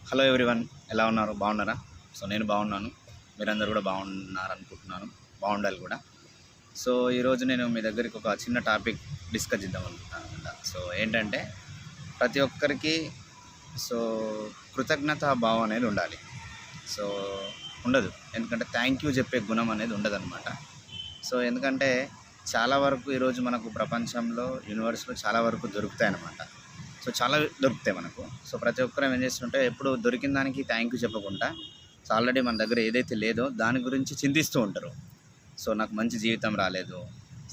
Hello everyone, ఎలా ఉన్నారు? బాగున్నారా? సో నేను బాగున్నాను. మీరందరూ కూడా బాగున్నారనుకుంటున్నాను. బాగుండాలి కూడా. సో ఈరోజు నేను మీ దగ్గరికి ఒక చిన్న టాపిక్ డిస్కస్ చేద్దాం అనుకుంటున్నాను అనమాట. సో ఏంటంటే ప్రతి ఒక్కరికి సో కృతజ్ఞతా భావం అనేది ఉండాలి. సో ఉండదు, ఎందుకంటే థ్యాంక్ యూ చెప్పే గుణం అనేది ఉండదన్నమాట. సో ఎందుకంటే చాలా వరకు ఈరోజు మనకు ప్రపంచంలో యూనివర్స్లో చాలా వరకు దొరుకుతాయి అన్నమాట. సో చాలా దొరుకుతాయి మనకు. సో ప్రతి ఒక్కరం ఏం చేస్తుంటే ఎప్పుడు దొరికిన దానికి థ్యాంక్ యూ చెప్పకుండా, సో ఆల్రెడీ మన దగ్గర ఏదైతే లేదో దాని గురించి చింతిస్తూ ఉంటారు. సో నాకు మంచి జీవితం రాలేదు,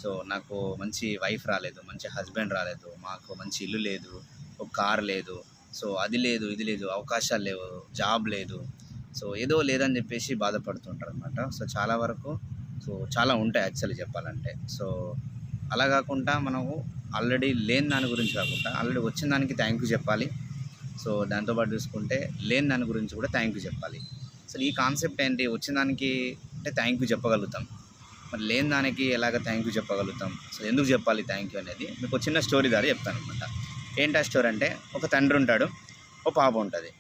సో నాకు మంచి వైఫ్ రాలేదు, మంచి హస్బెండ్ రాలేదు, మాకు మంచి ఇల్లు లేదు, ఒక కార్ లేదు, సో అది లేదు, ఇది లేదు, అవకాశాలు లేవు, జాబ్ లేదు, సో ఏదో లేదని చెప్పేసి బాధపడుతుంటారు అనమాట. సో చాలా వరకు సో చాలా ఉంటాయి యాక్చువల్లీ చెప్పాలంటే. సో అలా కాకుండా మనము ఆల్రెడీ లేని దాని గురించి కాకుండా ఆల్రెడీ వచ్చిన దానికి థ్యాంక్ యూ చెప్పాలి. సో దాంతోపాటు చూసుకుంటే లేని దాని గురించి కూడా థ్యాంక్ యూ చెప్పాలి. అసలు ఈ కాన్సెప్ట్ ఏంటి? వచ్చిన దానికి అంటే థ్యాంక్ యూ చెప్పగలుగుతాం, మరి లేని దానికి ఎలాగ థ్యాంక్ యూ చెప్పగలుగుతాం? అసలు ఎందుకు చెప్పాలి థ్యాంక్ యూ అనేది మీకు ఒక చిన్న స్టోరీ ద్వారా చెప్తాను అనమాట. ఏంటి ఆ స్టోరీ అంటే, ఒక తండ్రి ఉంటాడు, ఒక పాప ఉంటుంది.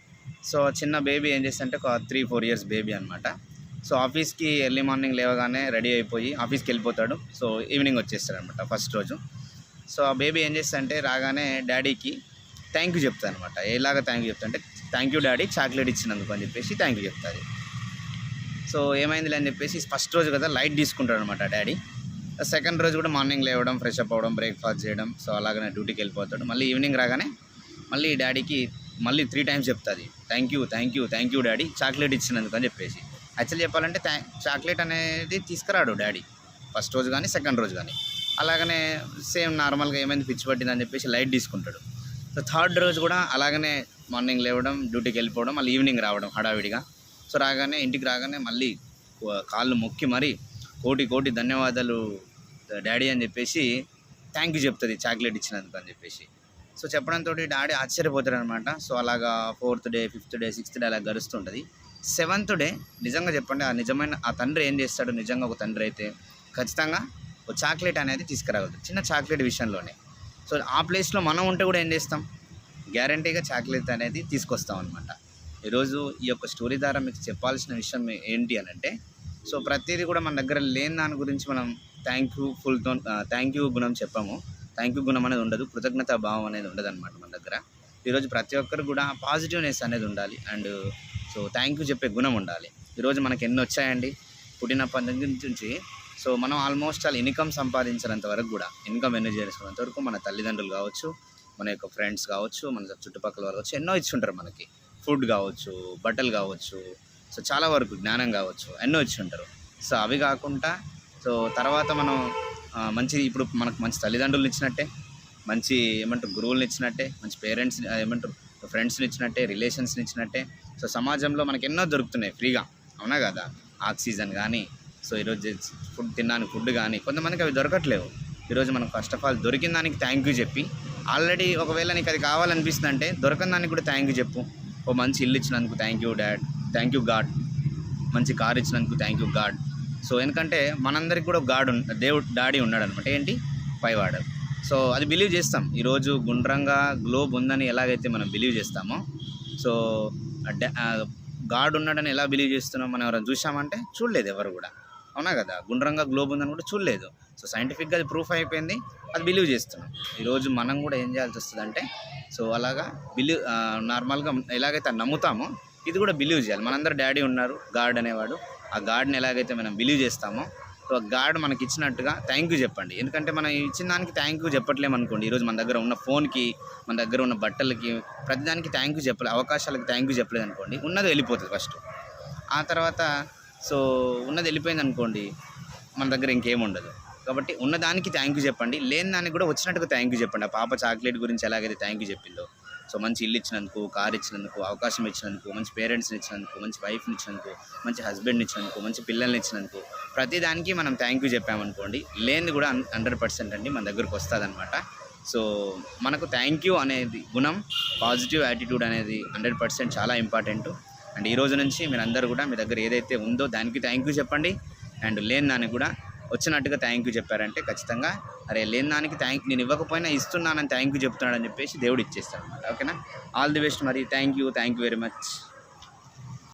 సో చిన్న బేబీ ఏం చేస్తుంటే ఒక 3-4 ఇయర్స్ బేబీ అనమాట. సో ఆఫీస్కి ఎర్లీ మార్నింగ్ లేవగానే రెడీ అయిపోయి ఆఫీస్కి వెళ్ళిపోతాడు. సో ఈవినింగ్ వచ్చేస్తాడు అనమాట ఫస్ట్ రోజు. సో ఆ బేబీ ఏం చేస్తాడంటే రాగానే డాడీకి థ్యాంక్ యూ చెప్తాను అనమాట. ఎలాగ థ్యాంక్ యూ చెప్తా అంటే, థ్యాంక్ యూ డాడీ చాక్లెట్ ఇచ్చినందుకు అని చెప్పేసి థ్యాంక్ యూ చెప్తుంది. సో ఏమైందిలే అని చెప్పేసి ఫస్ట్ రోజు కదా లైట్ తీసుకుంటాడు అనమాట డాడీ. సెకండ్ రోజు కూడా మార్నింగ్ లేవడం, ఫ్రెష్ అప్ అవ్వడం, బ్రేక్ఫాస్ట్ చేయడం, సో అలాగనే డ్యూటీకి వెళ్ళిపోతాడు. మళ్ళీ ఈవినింగ్ రాగానే మళ్ళీ డాడీకి మళ్ళీ 3 టైమ్స్ చెప్తుంది, thank you thank you thank you daddy chocolate ఇచ్చినందుకు అని చెప్పేసి. యాక్చువల్లీ చెప్పాలంటే చాక్లెట్ అనేది తీసుకురాడు డాడీ ఫస్ట్ రోజు కానీ సెకండ్ రోజు కానీ. అలాగనే సేమ్ నార్మల్గా ఏమైంది పిచ్చి పట్టిందని చెప్పేసి లైట్ తీసుకుంటాడు. సో థర్డ్ రోజు కూడా అలాగనే మార్నింగ్ లేవడం, డ్యూటీకి వెళ్ళిపోవడం, మళ్ళీ ఈవినింగ్ రావడం హడావిడిగా. సో రాగానే ఇంటికి రాగానే మళ్ళీ కాళ్ళు మొక్కి మరీ కోటి కోటి ధన్యవాదాలు డాడీ అని చెప్పేసి థ్యాంక్ యూ చెప్తుంది చాక్లెట్ ఇచ్చినందుకు అని చెప్పేసి. సో చెప్పడంతో డాడీ ఆశ్చర్యపోతాడు అనమాట. సో అలాగా 4th day, 5th day, 6th day అలా గడుస్తుంటుంది. 7th డే నిజంగా చెప్పండి, ఆ నిజమైన ఆ తండ్రి ఏం చేస్తాడు? నిజంగా ఒక తండ్రి అయితే ఖచ్చితంగా ఒక చాక్లెట్ అనేది తీసుకురాగలుగుతాడు, చిన్న చాక్లెట్ విషయంలోనే. సో ఆ ప్లేస్లో మనం ఉంటే కూడా ఏం చేస్తాం? గ్యారంటీగా చాక్లెట్ అనేది తీసుకొస్తాం అనమాట. ఈరోజు ఈ యొక్క స్టోరీ ద్వారా మీకు చెప్పాల్సిన విషయం ఏంటి అని అంటే, సో ప్రతిదీ కూడా మన దగ్గర లేని దాని గురించి మనం థ్యాంక్ యూ గుణం చెప్పాము. థ్యాంక్ యూ గుణం అనేది ఉండదు, కృతజ్ఞతా భావం అనేది ఉండదు అనమాట మన దగ్గర. ఈరోజు ప్రతి ఒక్కరు కూడా పాజిటివ్నెస్ అనేది ఉండాలి, అండ్ సో థ్యాంక్ యూ చెప్పే గుణం ఉండాలి. ఈరోజు మనకి ఎన్ని వచ్చాయండి పుట్టినప్పటి నుంచి. సో మనం ఆల్మోస్ట్ చాలా ఇన్కమ్ సంపాదించినంత వరకు కూడా, ఇన్కమ్ ఎన్ని చేసుకున్నంత వరకు మన తల్లిదండ్రులు కావచ్చు, మన యొక్క ఫ్రెండ్స్ కావచ్చు, మన చుట్టుపక్కల వాళ్ళు కావచ్చు, ఎన్నో ఇచ్చుంటారు మనకి. ఫుడ్ కావచ్చు, బట్టలు కావచ్చు, సో చాలా వరకు జ్ఞానం కావచ్చు, ఎన్నో ఇచ్చుంటారు. సో అవి కాకుండా సో తర్వాత మనం మంచి ఇప్పుడు మనకు మంచి తల్లిదండ్రులు ఇచ్చినట్టే, మంచి ఏమంటారు గురువులను ఇచ్చినట్టే, మంచి పేరెంట్స్ ఏమంటారు ఫ్రెండ్స్ని ఇచ్చినట్టే, రిలేషన్స్ని ఇచ్చినట్టే. సో సమాజంలో మనకి ఎన్నో దొరుకుతున్నాయి ఫ్రీగా, అవునా కదా? ఆక్సిజన్ కానీ, సో ఈరోజు ఫుడ్ కానీ, కొంతమందికి అవి దొరకట్లేవు. ఈరోజు మనం ఫస్ట్ ఆఫ్ ఆల్ దొరికిన దానికి థ్యాంక్ యూ చెప్పి, ఆల్రెడీ ఒకవేళ నీకు అది కావాలనిపిస్తుంది అంటే దొరకని దానికి కూడా థ్యాంక్ యూ చెప్పు. ఓ మంచి ఇల్లు ఇచ్చినందుకు thank you dad, thank you God, మంచి కార్ ఇచ్చినందుకు థ్యాంక్ యూ గాడ్. సో ఎందుకంటే మనందరికి కూడా దేవుడు డాడీ ఉన్నాడు అనమాట. ఏంటి? పైవాడు. సో అది బిలీవ్ చేస్తాం. ఈరోజు గుండ్రంగా గ్లోబ్ ఉందని ఎలాగైతే మనం బిలీవ్ చేస్తామో, సో గాడ్ ఉన్నాడని ఎలా బిలీవ్ చేస్తున్నాం? మనం ఎవరైనా చూసామంటే చూడలేదు ఎవరు కూడా, అవునా కదా? గుండ్రంగా గ్లోబ్ ఉందని కూడా చూడలేదు. సో సైంటిఫిక్గా అది ప్రూఫ్ అయిపోయింది, అది బిలీవ్ చేస్తున్నాం. ఈరోజు మనం కూడా ఏం చేయాల్సి వస్తుంది అంటే, సో అలాగా నార్మల్గా ఎలాగైతే నమ్ముతామో ఇది కూడా బిలీవ్ చేయాలి. మనందరూ డాడీ ఉన్నారు, గాడ్ అనేవాడు. ఆ గాడ్ని ఎలాగైతే మనం బిలీవ్ చేస్తామో, సో గాడ్ మనకి ఇచ్చినట్టుగా థ్యాంక్ యూ చెప్పండి. ఎందుకంటే మనం ఇచ్చిన దానికి థ్యాంక్ యూ చెప్పట్లేము అనుకోండి, ఈరోజు మన దగ్గర ఉన్న ఫోన్కి, మన దగ్గర ఉన్న బట్టలకి, ప్రతిదానికి థ్యాంక్ యూ చెప్పలేదు, అవకాశాలకి థ్యాంక్ యూ చెప్పలేదు అనుకోండి, ఉన్నది వెళ్ళిపోతుంది ఫస్ట్. ఆ తర్వాత సో ఉన్నది వెళ్ళిపోయింది అనుకోండి, మన దగ్గర ఇంకేం ఉండదు. కాబట్టి ఉన్నదానికి థ్యాంక్ యూ చెప్పండి, లేని దానికి కూడా వచ్చినట్టుగా థ్యాంక్ యూ చెప్పండి. ఆ పాప చాక్లెట్ గురించి ఎలాగైతే థ్యాంక్ యూ చెప్పిందో, సో మంచి ఇల్లు ఇచ్చినందుకు, కార్ ఇచ్చినందుకు, అవకాశం ఇచ్చినందుకు, మంచి పేరెంట్స్ని ఇచ్చినందుకు, మంచి వైఫ్ని ఇచ్చినందుకు, మంచి హస్బెండ్ని ఇచ్చినందుకు, మంచి పిల్లల్ని ఇచ్చినందుకు, ప్రతిదానికి మనం థ్యాంక్ యూ చెప్పామనుకోండి, లేనిది కూడా 100% అండి మన దగ్గరకు వస్తుంది అనమాట. సో మనకు థ్యాంక్ యూ అనేది గుణం, పాజిటివ్ యాటిట్యూడ్ అనేది 100% చాలా ఇంపార్టెంట్. అండ్ ఈ రోజు నుంచి మీరందరూ కూడా మీ దగ్గర ఏదైతే ఉందో దానికి థ్యాంక్ యూ చెప్పండి, అండ్ లేని దానికి కూడా వచ్చినట్టుగా థ్యాంక్ యూ చెప్పారంటే ఖచ్చితంగా అరే లేని దానికి నేను ఇవ్వకపోయినా ఇస్తున్నానని థ్యాంక్ యూ చెప్తున్నాడని చెప్పేసి దేవుడు ఇచ్చేస్తాడు అనమాట. ఓకేనా? ఆల్ ది బెస్ట్ మరి. Thank you very much.